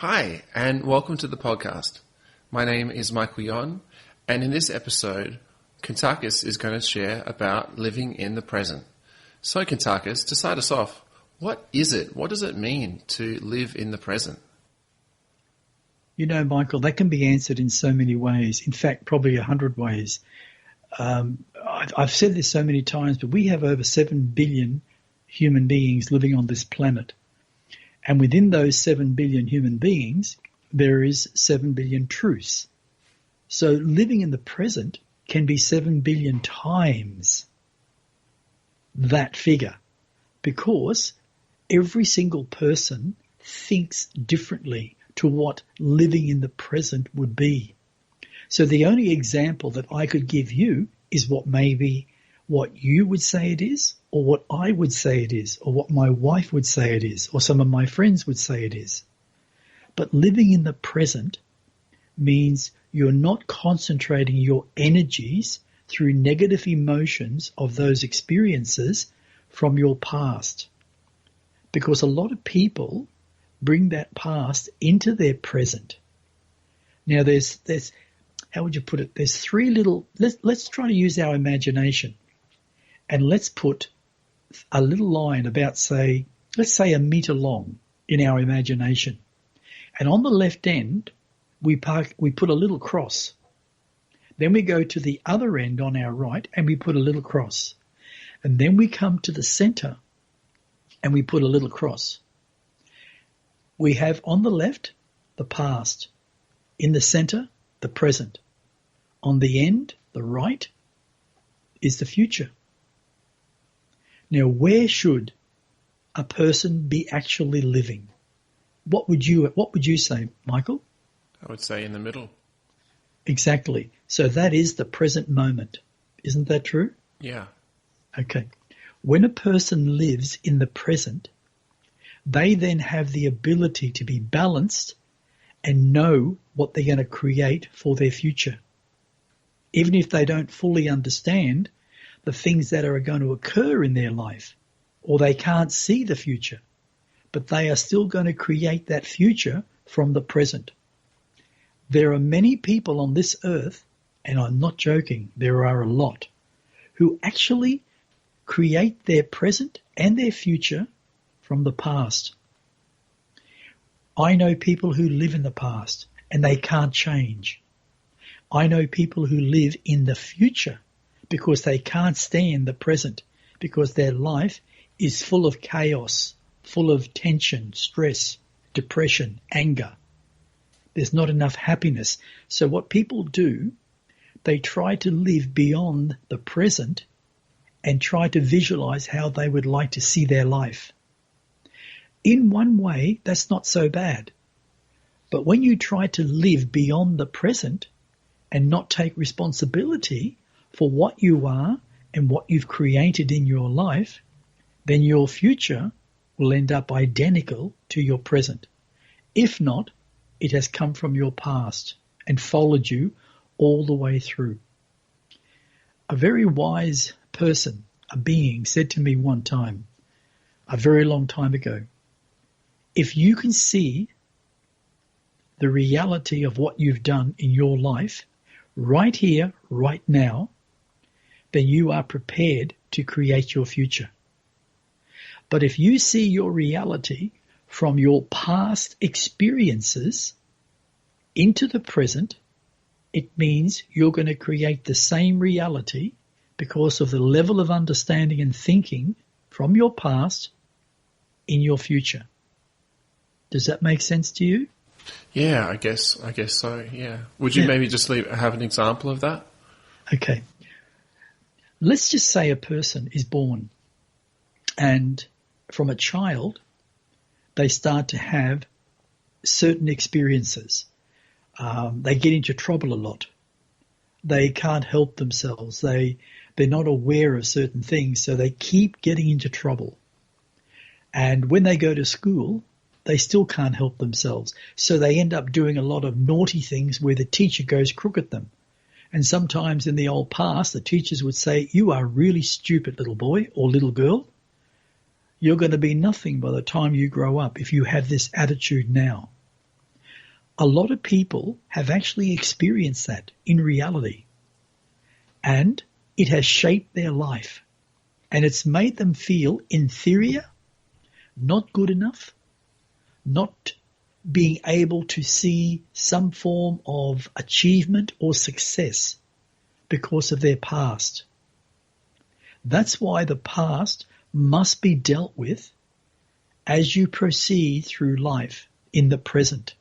Hi, and welcome to the podcast. My name is Michael Yon, and in this episode, Kuntarkis is going to share about living in the present. So, Kuntarkis, to start us off, what is it? What does it mean to live in the present? You know, Michael, that can be answered in so many ways. In fact, probably 100 ways. I've said this so many times, but we have over 7 billion human beings living on this planet. And within those 7 billion human beings, there is 7 billion truths. So living in the present can be 7 billion times that figure, because every single person thinks differently to what living in the present would be. So the only example that I could give you is what you would say it is, or what I would say it is, or what my wife would say it is, or some of my friends would say it is. But living in the present means you're not concentrating your energies through negative emotions of those experiences from your past. Because a lot of people bring that past into their present. Now there's how would you put it? There's three little, let's try to use our imagination. And let's put a little line about, let's say a metre long in our imagination. And on the left end, we put a little cross. Then we go to the other end on our right and we put a little cross. And then we come to the centre and we put a little cross. We have on the left, the past. In the centre, the present. On the end, the right, is the future. Now, where should a person be actually living? What would you say, Michael? I would say in the middle. Exactly. So that is the present moment. Isn't that true? Yeah. Okay. When a person lives in the present, they then have the ability to be balanced and know what they're going to create for their future. Even if they don't fully understand the things that are going to occur in their life, or they can't see the future, but they are still going to create that future from the present. There are many people on this earth, and I'm not joking, there are a lot, who actually create their present and their future from the past. I know people who live in the past and they can't change. I know people who live in the future because they can't stand the present, because their life is full of chaos, full of tension, stress, depression, anger. There's not enough happiness. So what people do, they try to live beyond the present and try to visualize how they would like to see their life. In one way, that's not so bad. But when you try to live beyond the present and not take responsibility for what you are and what you've created in your life, then your future will end up identical to your present. If not, it has come from your past and followed you all the way through. A very wise person, a being, said to me one time, a very long time ago, if you can see the reality of what you've done in your life right here, right now, then you are prepared to create your future. But if you see your reality from your past experiences into the present, it means you're going to create the same reality because of the level of understanding and thinking from your past in your future. Does that make sense to you? Yeah, I guess so, yeah. Would you maybe just have an example of that? Okay. Let's just say a person is born and from a child they start to have certain experiences. They get into trouble a lot. They can't help themselves. They're not aware of certain things, so they keep getting into trouble. And when they go to school, they still can't help themselves. So they end up doing a lot of naughty things where the teacher goes crook at them. And sometimes in the old past, the teachers would say, "You are really stupid, little boy or little girl. You're going to be nothing by the time you grow up if you have this attitude now." A lot of people have actually experienced that in reality, and it has shaped their life, and it's made them feel inferior, not good enough, not being able to see some form of achievement or success because of their past. That's why the past must be dealt with as you proceed through life in the present,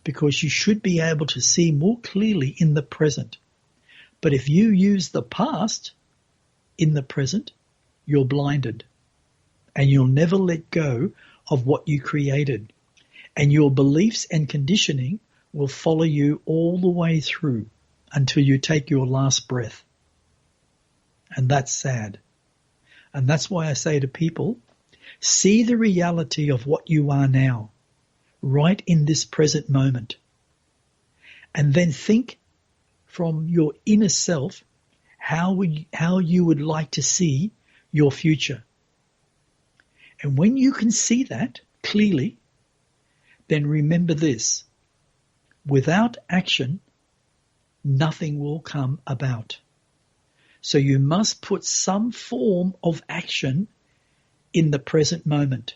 because you should be able to see more clearly in the present. But if you use the past in the present, you're blinded, and you'll never let go of what you created, and your beliefs and conditioning will follow you all the way through until you take your last breath. And that's sad. And that's why I say to people, see the reality of what you are now, right in this present moment. And then think from your inner self how you would like to see your future. And when you can see that clearly, then remember this: without action, nothing will come about. So you must put some form of action in the present moment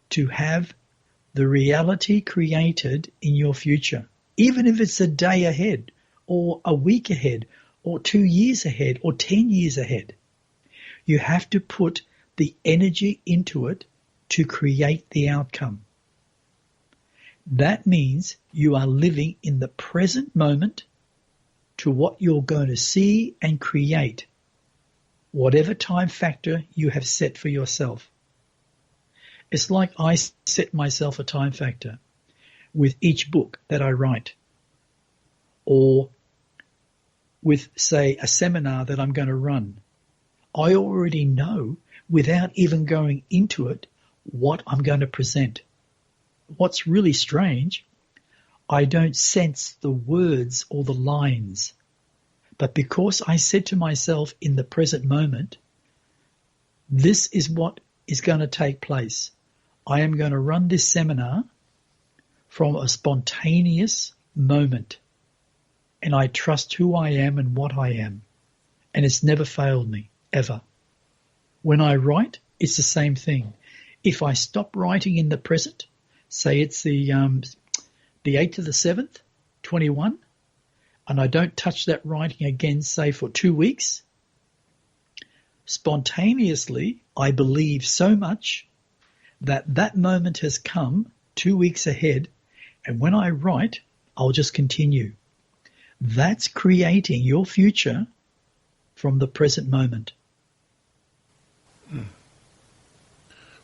to have the reality created in your future, even if it's a day ahead or a week ahead or 2 years ahead or 10 years ahead. You have to put the energy into it to create the outcome. That means you are living in the present moment to what you're going to see and create, whatever time factor you have set for yourself. It's like I set myself a time factor with each book that I write, or with, say, a seminar that I'm going to run. I already know, without even going into it, what I'm going to present. What's really strange, I don't sense the words or the lines. But because I said to myself in the present moment, this is what is going to take place. I am going to run this seminar from a spontaneous moment. And I trust who I am and what I am. And it's never failed me, ever. When I write, it's the same thing. If I stop writing in the present, say it's the 8th of the 7th, 21, and I don't touch that writing again, say for 2 weeks, spontaneously I believe so much that that moment has come 2 weeks ahead, and when I write, I'll just continue. That's creating your future from the present moment.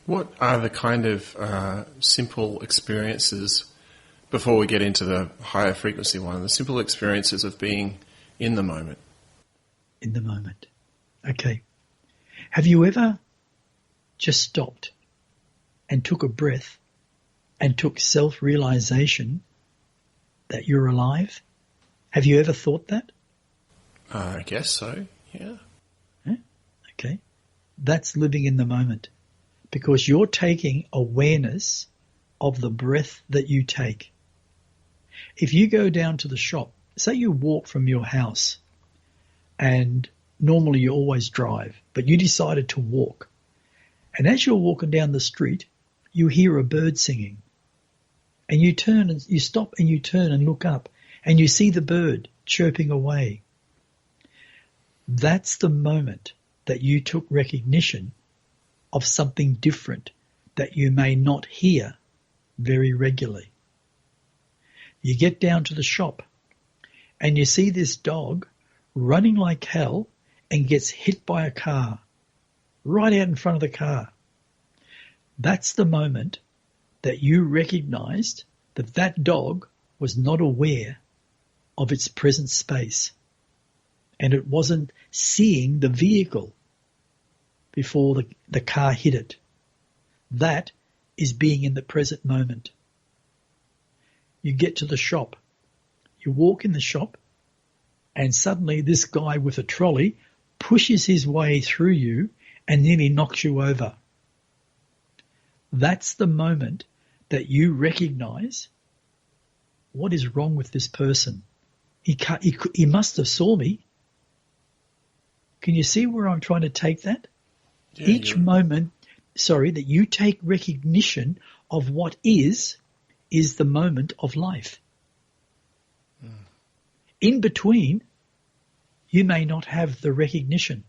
What are the kind of simple experiences, before we get into the higher frequency one, the simple experiences of being in the moment? In the moment. Okay. Have you ever just stopped and took a breath and took self-realization that you're alive? Have you ever thought that? I guess so, yeah. Okay. That's living in the moment, because you're taking awareness of the breath that you take. If you go down to the shop, say you walk from your house, and normally you always drive, but you decided to walk. And as you're walking down the street, you hear a bird singing. And you turn and you stop and you turn and look up, and you see the bird chirping away. That's the moment that you took recognition of something different that you may not hear very regularly. You get down to the shop and you see this dog running like hell and gets hit by a car right out in front of the car. That's the moment that you recognized that that dog was not aware of its present space, and it wasn't seeing the vehicle before the car hit it. That is being in the present moment. You get to the shop, you walk in the shop, and suddenly this guy with a trolley pushes his way through you and nearly knocks you over. That's the moment that you recognize what is wrong with this person? He must have saw me. Can you see where I'm trying to take that? Yeah, Each moment, that you take recognition of what is the moment of life. In between, you may not have the recognition.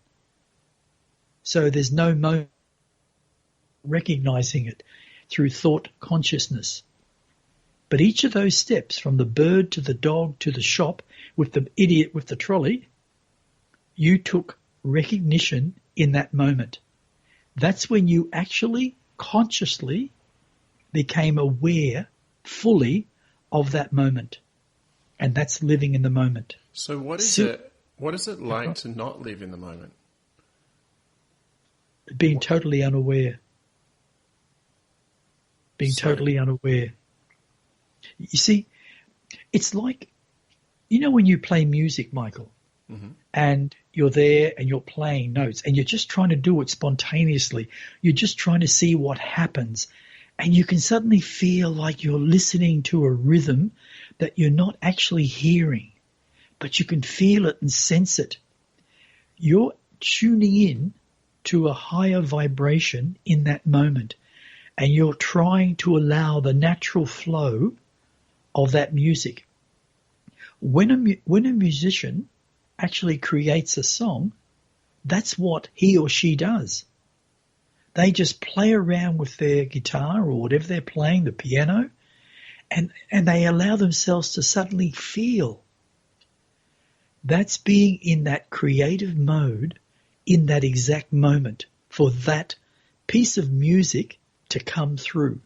So there's no moment recognizing it through thought consciousness. But each of those steps, from the bird to the dog to the shop with the idiot with the trolley, you took recognition in that moment. That's when you actually consciously became aware fully of that moment. And that's living in the moment. So what is it like to not live in the moment? Being totally unaware. Totally unaware. You see, it's like, when you play music, Michael, and you're there and you're playing notes and you're just trying to do it spontaneously. You're just trying to see what happens. And you can suddenly feel like you're listening to a rhythm that you're not actually hearing, but you can feel it and sense it. You're tuning in to a higher vibration in that moment, and you're trying to allow the natural flow of that music. When a musician actually creates a song, that's what he or she does. They just play around with their guitar or whatever they're playing, the piano, and they allow themselves to suddenly feel. That's being in that creative mode in that exact moment for that piece of music to come through.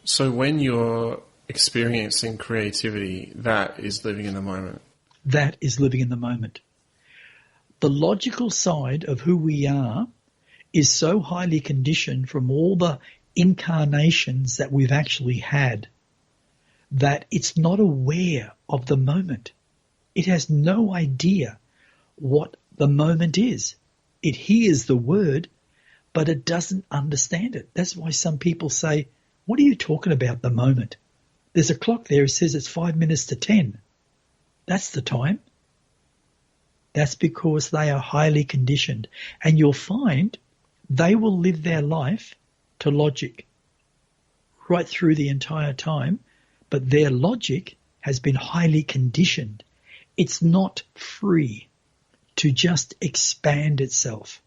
So when you're experiencing creativity, that is living in the moment. That is living in the moment. The logical side of who we are is so highly conditioned from all the incarnations that we've actually had that it's not aware of the moment. It has no idea what the moment is. It hears the word, but it doesn't understand it. That's why some people say, what are you talking about, the moment? There's a clock there, it says it's 5 minutes to 10. That's the time. That's because they are highly conditioned. And you'll find they will live their life to logic right through the entire time, but their logic has been highly conditioned. It's not free to just expand itself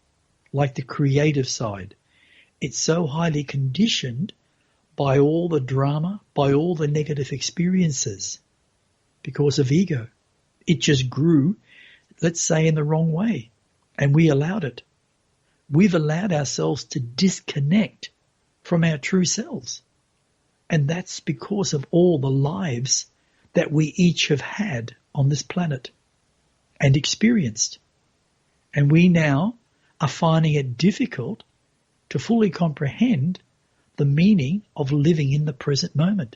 like the creative side. It's so highly conditioned by all the drama, by all the negative experiences because of ego. It just grew, let's say, in the wrong way, and we allowed it. We've allowed ourselves to disconnect from our true selves. And that's because of all the lives that we each have had on this planet and experienced. And we now are finding it difficult to fully comprehend the meaning of living in the present moment.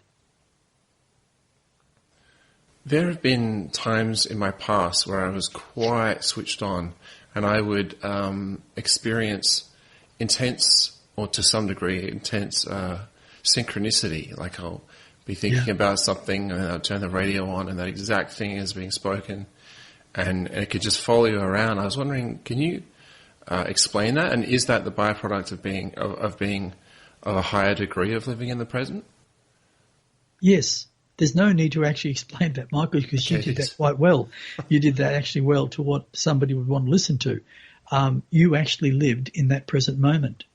There have been times in my past where I was quite switched on and I would experience intense, or to some degree, intense synchronicity. Like I'll be thinking about something and I'll turn the radio on and that exact thing is being spoken and it could just follow you around. I was wondering, can you explain that? And is that the byproduct of being of a higher degree of living in the present? Yes. There's no need to actually explain that, Michael, because you did that quite well. You did that actually well to what somebody would want to listen to. You actually lived in that present moment.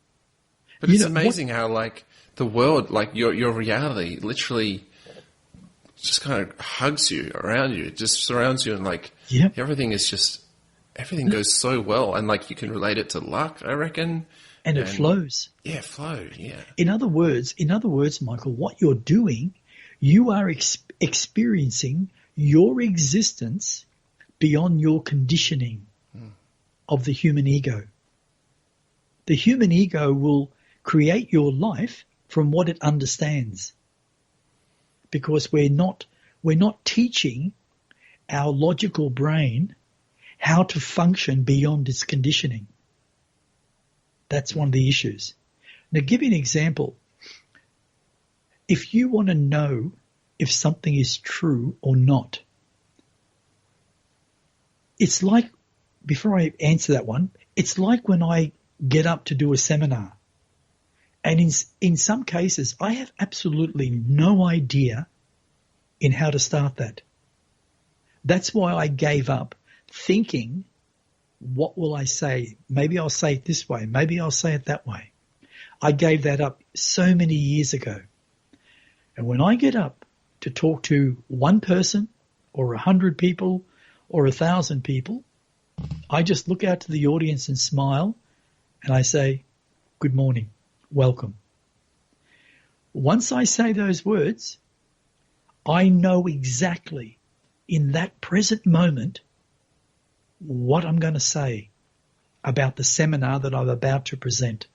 But it's amazing how, like, the world, like your reality literally just kind of hugs you around you. It just surrounds you and, like, everything goes so well. And, like, you can relate it to luck, I reckon. And it flows. Yeah, flow, yeah. In other words, Michael, what you're doing, you are experiencing your existence beyond your conditioning of the human ego. The human ego will create your life from what it understands, because we're not teaching our logical brain how to function beyond its conditioning. That's one of the issues. Now, give you an example. If you want to know if something is true or not, it's like, before I answer that one, it's like when I get up to do a seminar. And in some cases, I have absolutely no idea in how to start that. That's why I gave up thinking, what will I say? Maybe I'll say it this way. Maybe I'll say it that way. I gave that up so many years ago. And when I get up to talk to one person or 100 people or 1,000 people, I just look out to the audience and smile and I say, good morning, welcome. Once I say those words, I know exactly in that present moment what I'm going to say about the seminar that I'm about to present.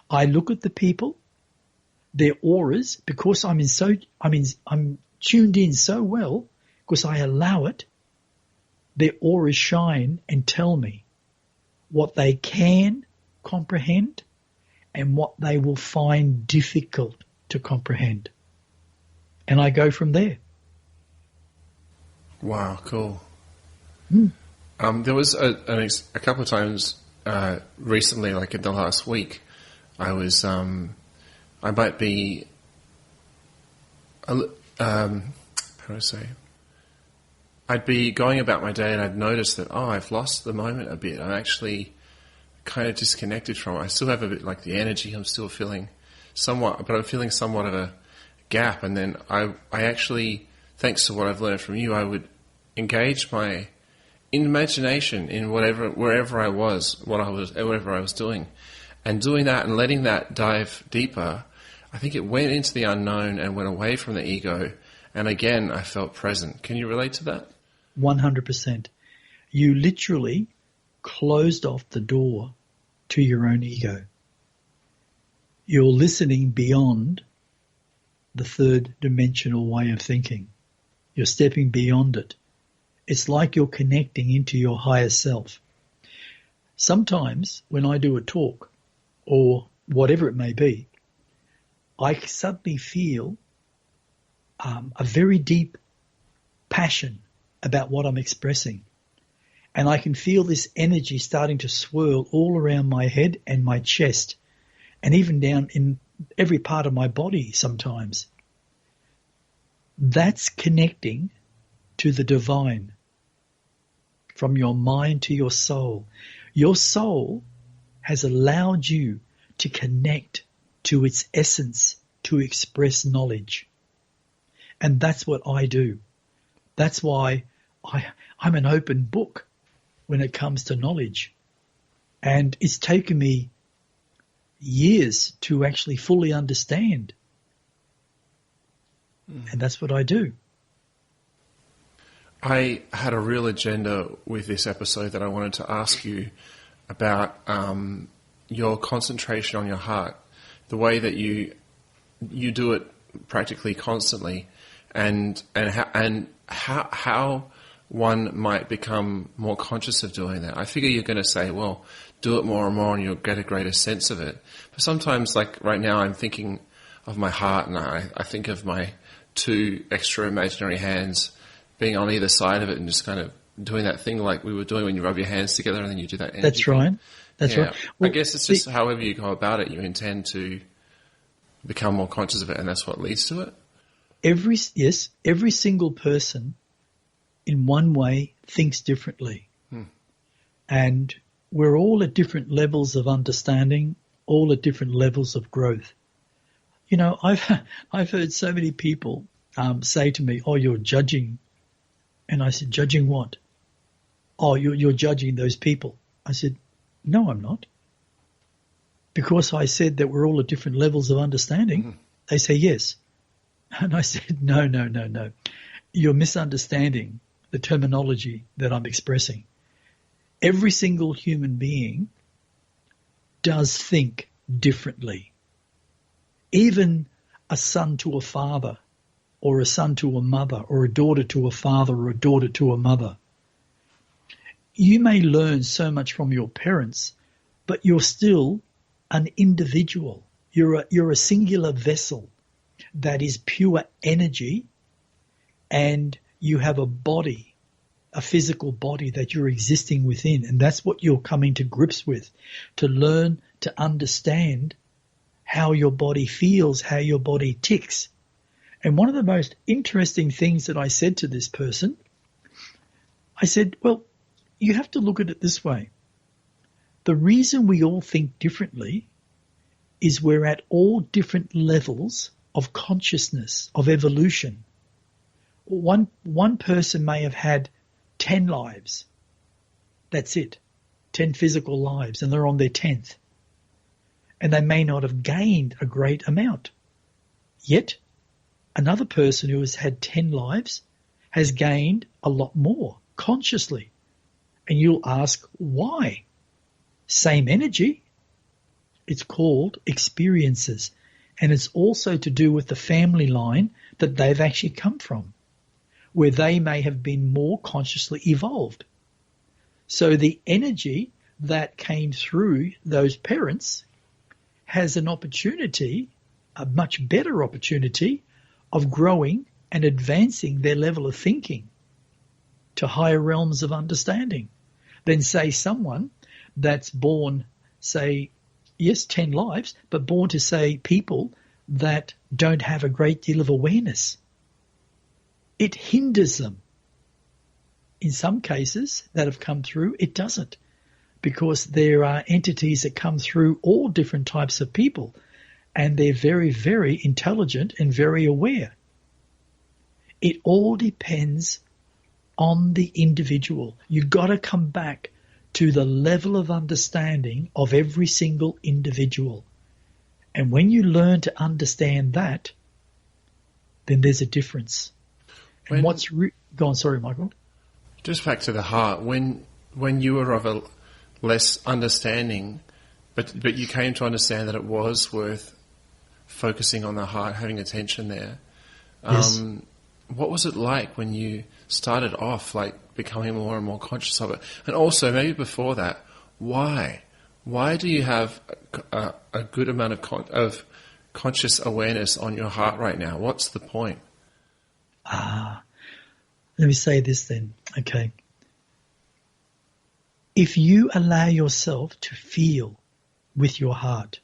I look at the people, their auras, because I'm tuned in so well, because I allow it, their auras shine and tell me what they can comprehend and what they will find difficult to comprehend. And I go from there. Wow, cool. Mm. There was a couple of times recently, like in the last week, I might be, how do I say? I'd be going about my day and I'd notice that, I've lost the moment a bit. I'm actually kind of disconnected from it. I still have a bit like the energy. I'm still feeling somewhat, but I'm feeling somewhat of a gap. And then I actually, thanks to what I've learned from you, I would engage my imagination in wherever I was, whatever I was doing. And doing that and letting that dive deeper, I think it went into the unknown and went away from the ego. And again, I felt present. Can you relate to that? 100%. You literally closed off the door to your own ego. You're listening beyond the third dimensional way of thinking. You're stepping beyond it. It's like you're connecting into your higher self. Sometimes when I do a talk or whatever it may be, I suddenly feel a very deep passion about what I'm expressing. And I can feel this energy starting to swirl all around my head and my chest and even down in every part of my body sometimes. That's connecting to the divine from your mind to your soul. Your soul has allowed you to connect to its essence to express knowledge. And that's what I do. That's why I'm an open book when it comes to knowledge. And it's taken me years to actually fully understand. And that's what I do. I had a real agenda with this episode that I wanted to ask you about your concentration on your heart, the way that you do it practically constantly, and how one might become more conscious of doing that. I figure you're going to say, well, do it more and more and you'll get a greater sense of it. But sometimes, like right now, I'm thinking of my heart and I think of my two extra imaginary hands being on either side of it and just kind of doing that thing like we were doing when you rub your hands together and then you do that energy. That's right. That's right. Well, I guess it's just however you go about it, you intend to become more conscious of it, and that's what leads to it? Every single person in one way thinks differently. And we're all at different levels of understanding, all at different levels of growth. You know, I've heard so many people say to me, "Oh, you're judging," and I said, "Judging what?" "Oh, you're judging those people." I said, "No, I'm not." Because I said that we're all at different levels of understanding. They say yes, and I said, "No. You're misunderstanding the terminology that I'm expressing. Every single human being does think differently. Even a son to a father, or a son to a mother, or a daughter to a father, or a daughter to a mother. You may learn so much from your parents, but you're still an individual. You're a singular vessel that is pure energy, and you have a body, a physical body that you're existing within, and that's what you're coming to grips with, to learn to understand how your body feels, how your body ticks. And one of the most interesting things that I said to this person, I said, well, you have to look at it this way. The reason we all think differently is we're at all different levels of consciousness, of evolution. One person may have had 10 lives. That's it. 10 physical lives, and they're on their 10th. And they may not have gained a great amount. Yet, another person who has had 10 lives has gained a lot more consciously. And you'll ask, why? Same energy. It's called experiences. And it's also to do with the family line that they've actually come from, where they may have been more consciously evolved. So the energy that came through those parents has an opportunity, a much better opportunity, of growing and advancing their level of thinking to higher realms of understanding than, say, someone that's born, say, yes, 10 lives, but born to, say, people that don't have a great deal of awareness. It hinders them. In some cases that have come through, it doesn't, because there are entities that come through all different types of people, and they're very, very intelligent and very aware. It all depends on the individual. You've got to come back to the level of understanding of every single individual. And when you learn to understand that, then there's a difference. And go on, sorry, Michael. Just back to the heart. When you were of a less understanding, but you came to understand that it was worth focusing on the heart, having attention there. Yes. What was it like when you started off, like becoming more and more conscious of it? And also, maybe before that, why? Why do you have a good amount of conscious awareness on your heart right now? What's the point? Let me say this then. Okay. If you allow yourself to feel with your heart,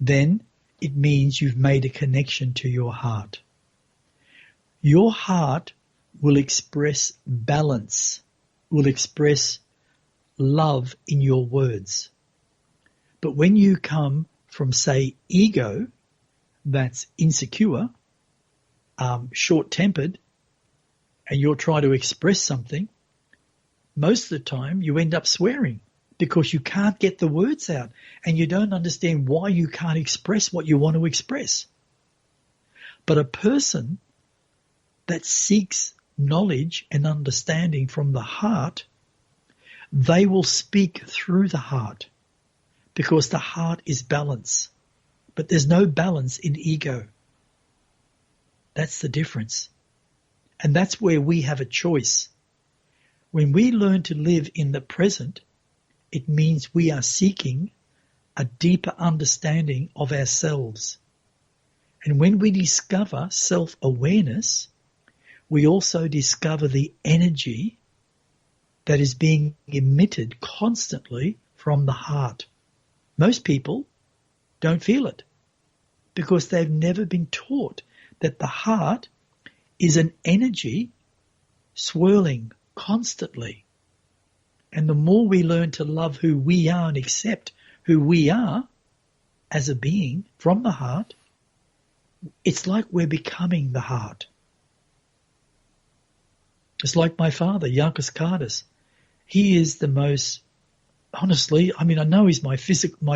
then it means you've made a connection to your heart. Your heart will express balance, will express love in your words. But when you come from, say, ego, that's insecure, short-tempered, and you're trying to express something, most of the time you end up swearing because you can't get the words out and you don't understand why you can't express what you want to express. But a person that seeks knowledge and understanding from the heart, they will speak through the heart because the heart is balance. But there's no balance in ego. That's the difference. And that's where we have a choice. When we learn to live in the present, it means we are seeking a deeper understanding of ourselves. And when we discover self-awareness, we also discover the energy that is being emitted constantly from the heart. Most people don't feel it because they've never been taught that the heart is an energy swirling constantly. And the more we learn to love who we are and accept who we are as a being from the heart, it's like we're becoming the heart. It's like my father, Yankis Kardis. He is the most, honestly, I mean, I know he's my physical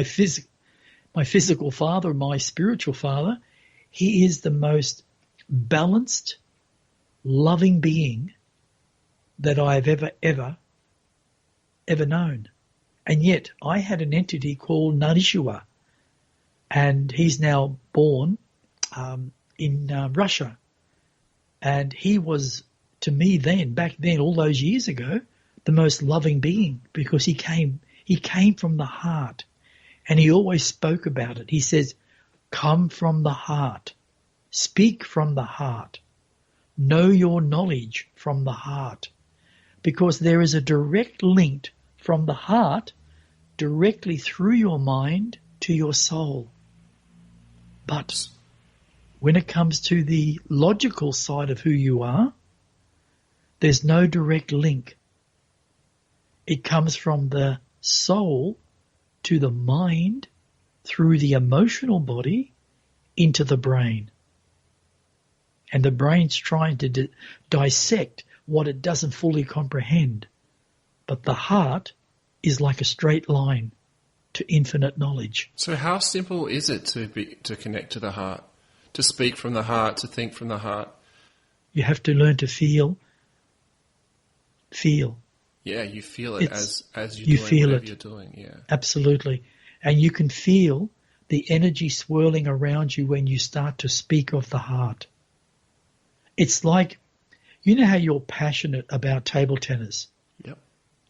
father, my spiritual father. He is the most balanced, loving being that I have ever known. And yet I had an entity called Narishua, and he's now born in Russia. And he was, to me then, back then, all those years ago, the most loving being because he came from the heart, and he always spoke about it. He says, come from the heart. Speak from the heart. Know your knowledge from the heart. Because there is a direct link from the heart directly through your mind to your soul. But when it comes to the logical side of who you are, there's no direct link. It comes from the soul to the mind through the emotional body into the brain. And the brain's trying to dissect what it doesn't fully comprehend. But the heart is like a straight line to infinite knowledge. So how simple is it to connect to the heart, to speak from the heart, to think from the heart? You have to learn to feel. Yeah, you feel it as you're you doing feel whatever it. you're doing. Yeah, Absolutely. And you can feel the energy swirling around you when you start to speak of the heart. It's like, you know how you're passionate about table tennis? Yep.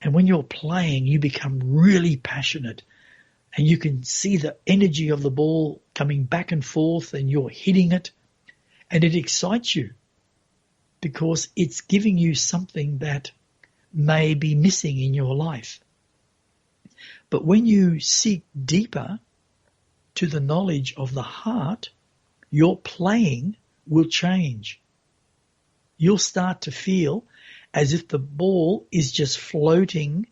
And when you're playing, you become really passionate. And you can see the energy of the ball coming back and forth and you're hitting it. And it excites you because it's giving you something that may be missing in your life. But when you seek deeper to the knowledge of the heart, your playing will change. You'll start to feel as if the ball is just floating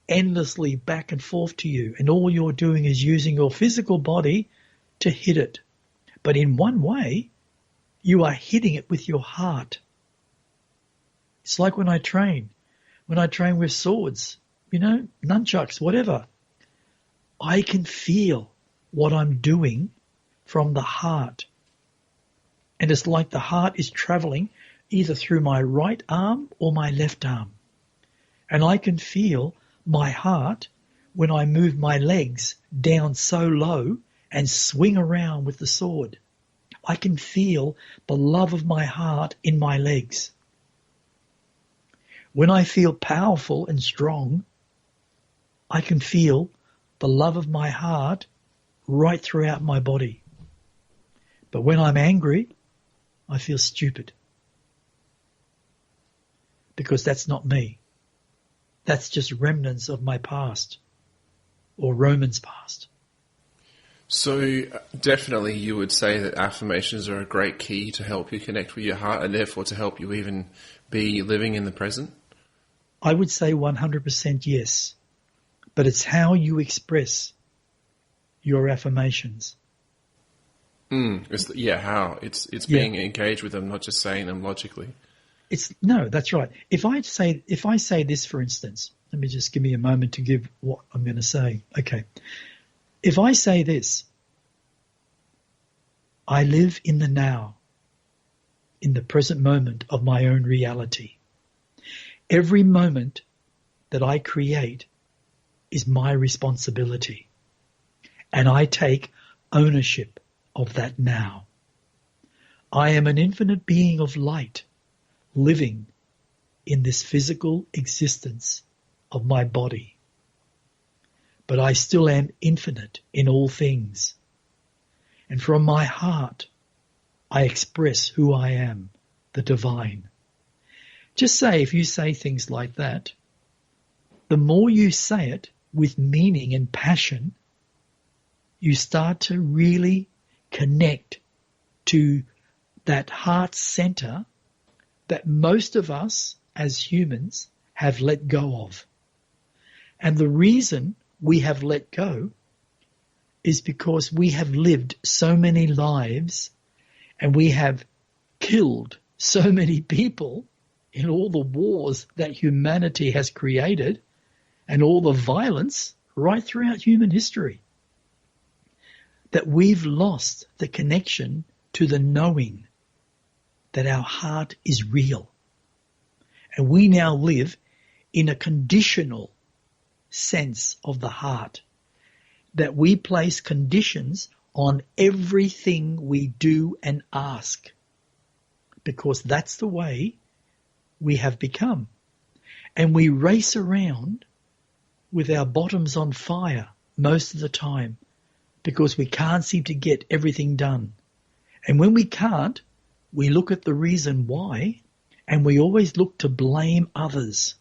endlessly back and forth to you, and all you're doing is using your physical body to hit it. But in one way, you are hitting it with your heart. It's like when I train with swords, nunchucks, whatever. I can feel what I'm doing from the heart. And it's like the heart is traveling either through my right arm or my left arm. And I can feel my heart when I move my legs down so low and swing around with the sword. I can feel the love of my heart in my legs. When I feel powerful and strong, I can feel the love of my heart right throughout my body. But when I'm angry, I feel stupid. Because that's not me. That's just remnants of my past, or Roman's past. So definitely you would say that affirmations are a great key to help you connect with your heart and therefore to help you even be living in the present? I would say 100% yes. But it's how you express your affirmations. How? It's being engaged with them, not just saying them logically. No, that's right. If I say this, for instance, let me just give me a moment to give what I'm going to say. Okay. If I say this, I live in the now, in the present moment of my own reality. Every moment that I create is my responsibility, and I take ownership of that now. I am an infinite being of light, living in this physical existence of my body. But I still am infinite in all things. And from my heart, I express who I am, the divine. Just say, if you say things like that, the more you say it with meaning and passion, you start to really connect to that heart center that most of us as humans have let go of. And the reason we have let go is because we have lived so many lives and we have killed so many people in all the wars that humanity has created and all the violence right throughout human history, that we've lost the connection to the knowing that our heart is real. And we now live in a conditional sense of the heart, that we place conditions on everything we do and ask, because that's the way we have become. And we race around with our bottoms on fire most of the time because we can't seem to get everything done. And when we can't, we look at the reason why, and we always look to blame others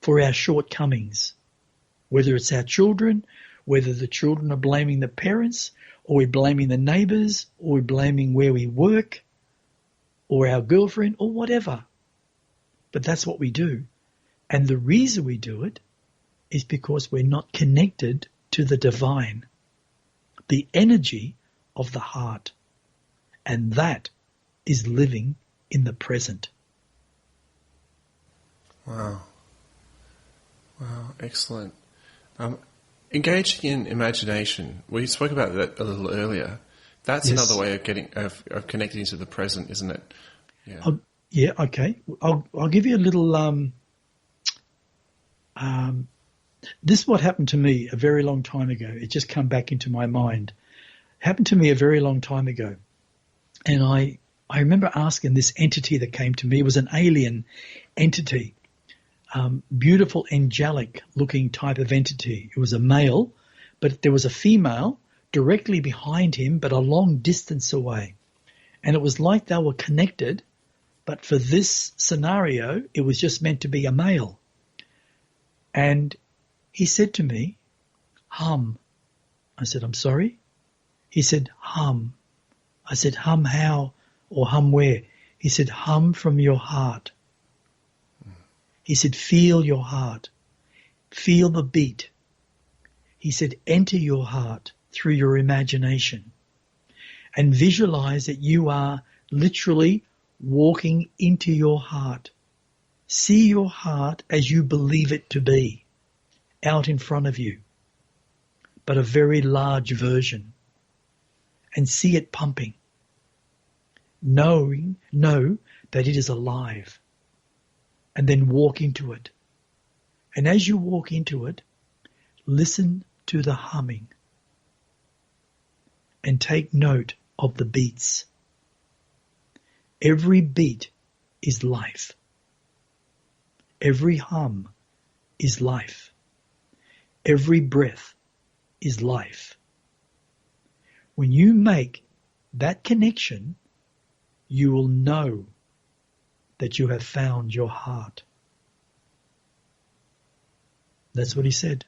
for our shortcomings, whether it's our children, whether the children are blaming the parents, or we're blaming the neighbours, or we're blaming where we work, or our girlfriend, or whatever. But that's what we do. And the reason we do it is because we're not connected to the divine, the energy of the heart. And that is living in the present. Wow. Wow, excellent. Engaging in imagination. We spoke about that a little earlier. That's Yes. another way of getting of connecting to the present, isn't it? Yeah. Yeah, okay. I'll give you a little. This is what happened to me a very long time ago. It just come back into my mind. It happened to me a very long time ago, and I remember asking this entity that came to me. It was an alien entity, beautiful, angelic-looking type of entity. It was a male, but there was a female directly behind him, but a long distance away, and it was like they were connected. But for this scenario, it was just meant to be a male. And he said to me, hum. I said, I'm sorry? He said, hum. I said, hum how or hum where? He said, hum from your heart. He said, feel your heart. Feel the beat. He said, enter your heart through your imagination and visualize that you are literally walking into your heart. See your heart as you believe it to be, out in front of you, but a very large version, and see it pumping. Know that it is alive, and then walk into it. And as you walk into it, listen to the humming and take note of the beats. Every beat is life. Every hum is life. Every breath is life. When you make that connection, you will know that you have found your heart. That's what he said.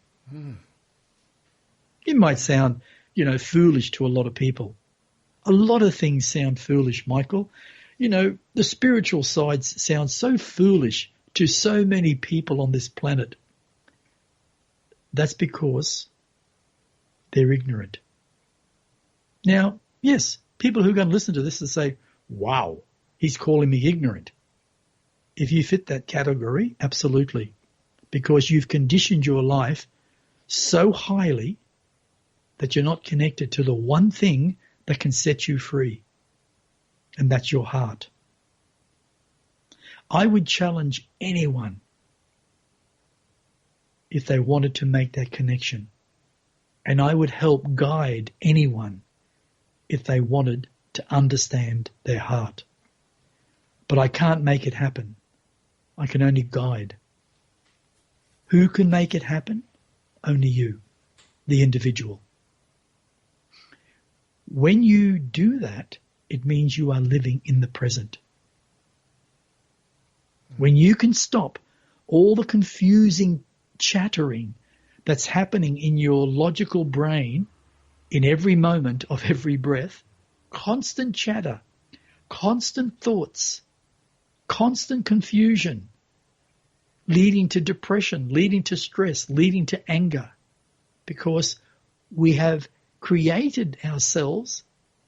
It might sound, foolish to a lot of people. A lot of things sound foolish, Michael. The spiritual side sounds so foolish to so many people on this planet. That's because they're ignorant. Now, yes, people who are going to listen to this and say, wow, he's calling me ignorant. If you fit that category, absolutely. Because you've conditioned your life so highly that you're not connected to the one thing that can set you free. And that's your heart. I would challenge anyone if they wanted to make that connection. And I would help guide anyone if they wanted to understand their heart. But I can't make it happen. I can only guide. Who can make it happen? Only you, the individual. When you do that, it means you are living in the present. When you can stop all the confusing chattering that's happening in your logical brain in every moment of every breath, constant chatter, constant thoughts, constant confusion, leading to depression, leading to stress, leading to anger, because we have created ourselves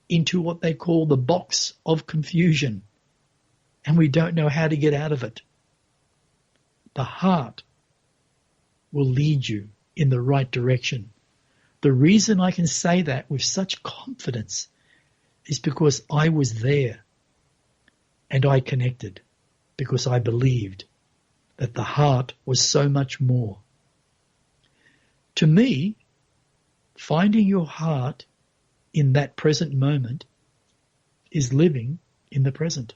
into what they call the box of confusion, and we don't know how to get out of it. The heart will lead you in the right direction. The reason I can say that with such confidence is because I was there and I connected, because I believed that the heart was so much more. To me, finding your heart in that present moment is living in the present.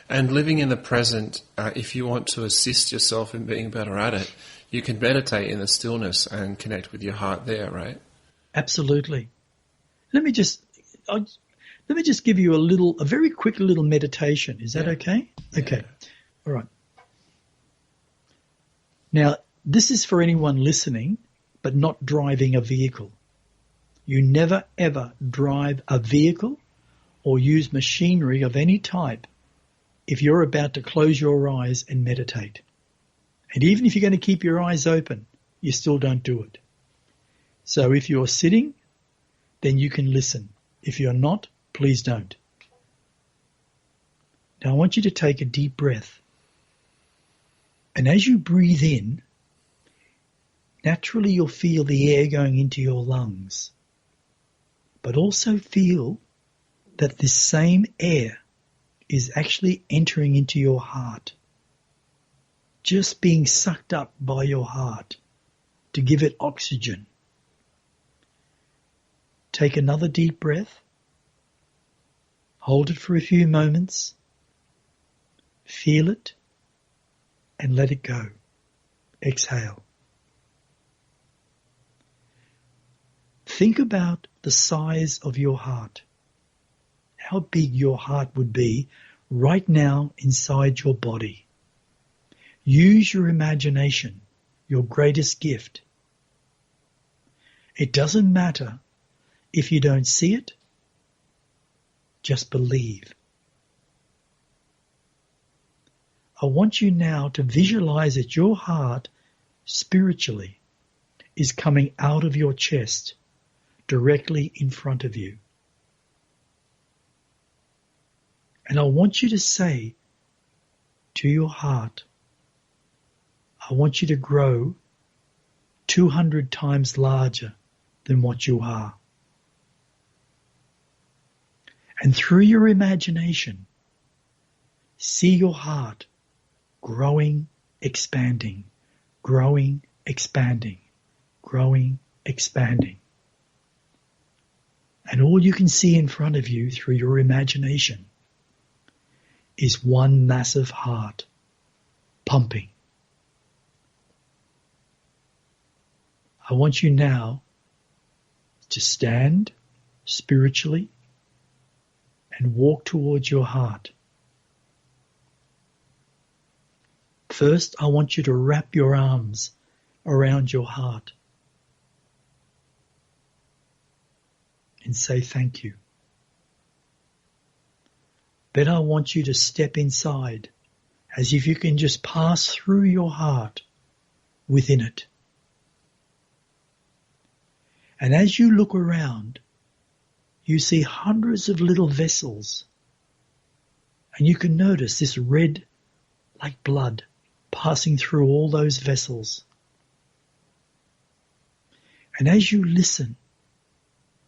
And living in the present, if you want to assist yourself in being better at it, you can meditate in the stillness and connect with your heart there, right? Absolutely. Let me just give you a very quick little meditation. Is that okay? Yeah. Okay. All right. Now, this is for anyone listening, but not driving a vehicle. You never ever drive a vehicle or use machinery of any type if you're about to close your eyes and meditate. And even if you're going to keep your eyes open, you still don't do it. So if you're sitting, then you can listen. If you're not, please don't. Now I want you to take a deep breath. And as you breathe in, naturally you'll feel the air going into your lungs. But also feel that this same air is actually entering into your heart. Just being sucked up by your heart to give it oxygen. Take another deep breath. Hold it for a few moments. Feel it and let it go. Exhale. Think about the size of your heart. How big your heart would be right now inside your body. Use your imagination, your greatest gift. It doesn't matter if you don't see it, just believe. I want you now to visualize that your heart spiritually is coming out of your chest directly in front of you. And I want you to say to your heart, I want you to grow 200 times larger than what you are. And through your imagination, see your heart growing, expanding, growing, expanding, growing, expanding. And all you can see in front of you through your imagination is one massive heart pumping. I want you now to stand spiritually and walk towards your heart. First, I want you to wrap your arms around your heart and say thank you. Then I want you to step inside as if you can just pass through your heart within it. And as you look around, you see hundreds of little vessels. And you can notice this red, like blood, passing through all those vessels. And as you listen,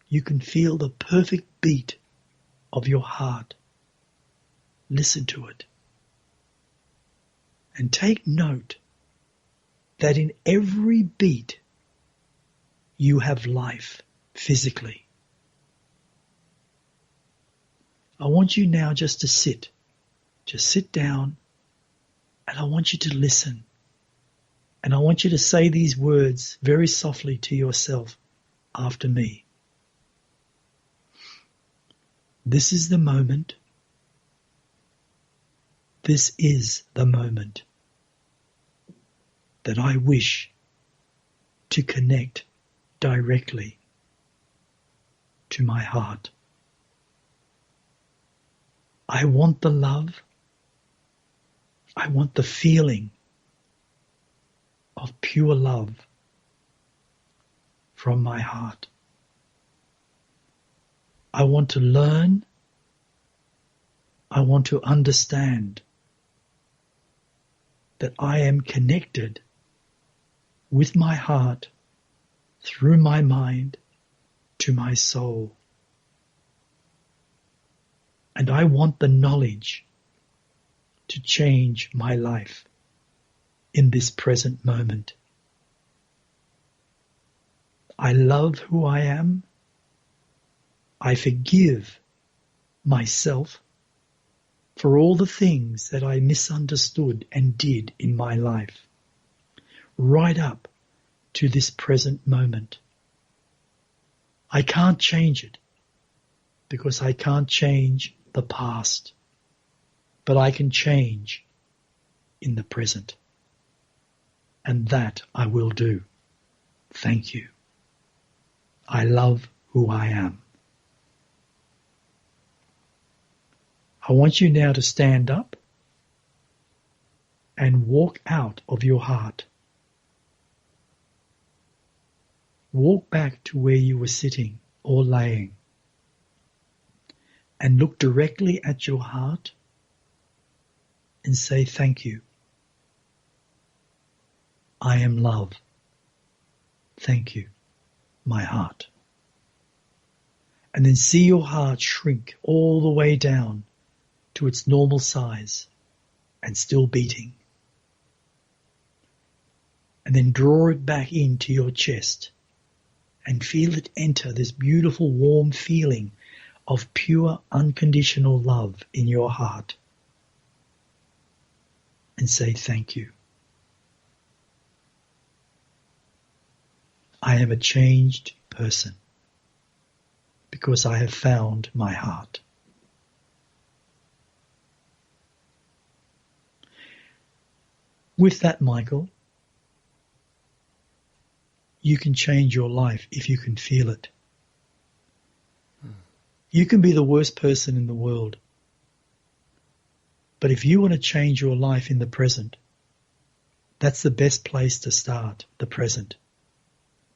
you can feel the perfect beat of your heart. Listen to it. And take note that in every beat, you have life physically. I want you now just to sit. Just sit down, and I want you to listen. And I want you to say these words very softly to yourself after me. This is the moment. This is the moment that I wish to connect directly to my heart. I want the love. I want the feeling of pure love from my heart. I want to learn. I want to understand that I am connected with my heart through my mind to my soul. And I want the knowledge to change my life in this present moment. I love who I am. I forgive myself for all the things that I misunderstood and did in my life, right up to this present moment. I can't change it. because I can't change the past, but I can change in the present. And that I will do. Thank you. I love who I am. I want you now to stand up and walk out of your heart. Walk back to where you were sitting or laying and look directly at your heart and say thank you. I am love. Thank you, my heart. And then see your heart shrink all the way down to its normal size and still beating. And then draw it back into your chest and feel it enter this beautiful warm feeling of pure unconditional love in your heart. And say thank you. I am a changed person because I have found my heart. With that, Michael, you can change your life if you can feel it. You can be the worst person in the world, but if you want to change your life in the present, that's the best place to start, the present.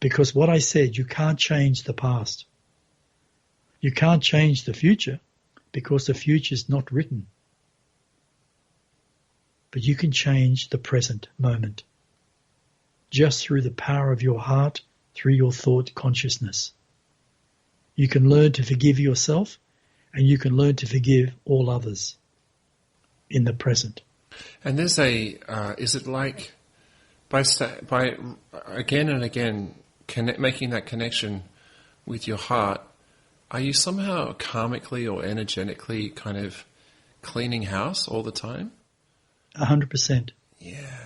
Because what I said, you can't change the past. You can't change the future because the future is not written. But you can change the present moment just through the power of your heart, through your thought consciousness. You can learn to forgive yourself and you can learn to forgive all others in the present. And there's is it like by again and again making that connection with your heart, are you somehow karmically or energetically kind of cleaning house all the time? 100%. Yeah.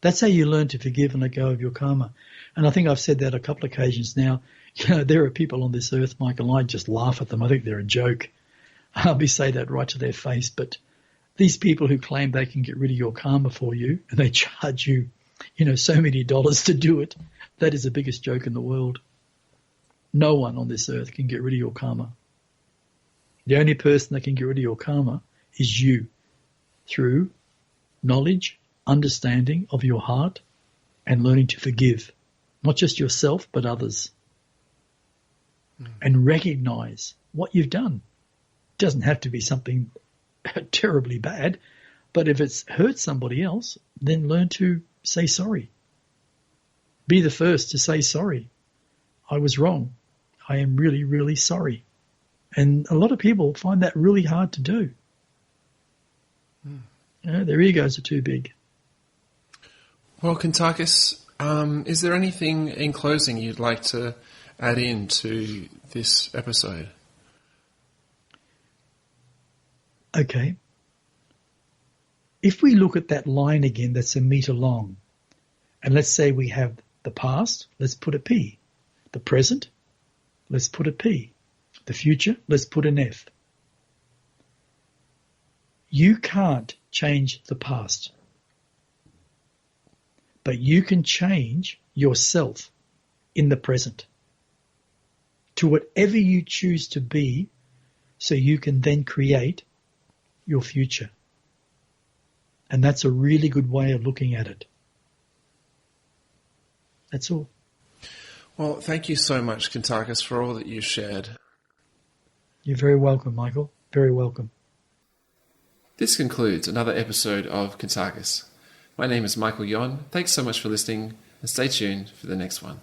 That's how you learn to forgive and let go of your karma. And I think I've said that a couple of occasions now. You know, there are people on this earth, Michael, I just laugh at them. I think they're a joke. I'll say that right to their face. But these people who claim they can get rid of your karma for you and they charge you, so many dollars to do it, that is the biggest joke in the world. No one on this earth can get rid of your karma. The only person that can get rid of your karma is you, through knowledge, understanding of your heart, and learning to forgive, not just yourself, but others. And recognize what you've done. It doesn't have to be something terribly bad, but if it's hurt somebody else, then learn to say sorry. Be the first to say sorry. I was wrong. I am really, really sorry. And a lot of people find that really hard to do. Their egos are too big. Well, Kuntarkis, is there anything in closing you'd like to add in to this episode? Okay. If we look at that line again that's a meter long, and let's say we have the past, let's put a P. The present, let's put a P. The future, let's put an F. You can't change the past, but you can change yourself in the present to whatever you choose to be, so you can then create your future. And that's a really good way of looking at it. That's all. Well, thank you so much, Kuntarkis, for all that you shared. You're very welcome, Michael. Very welcome. This concludes another episode of Kuntarkis. My name is Michael Yon. Thanks so much for listening, and stay tuned for the next one.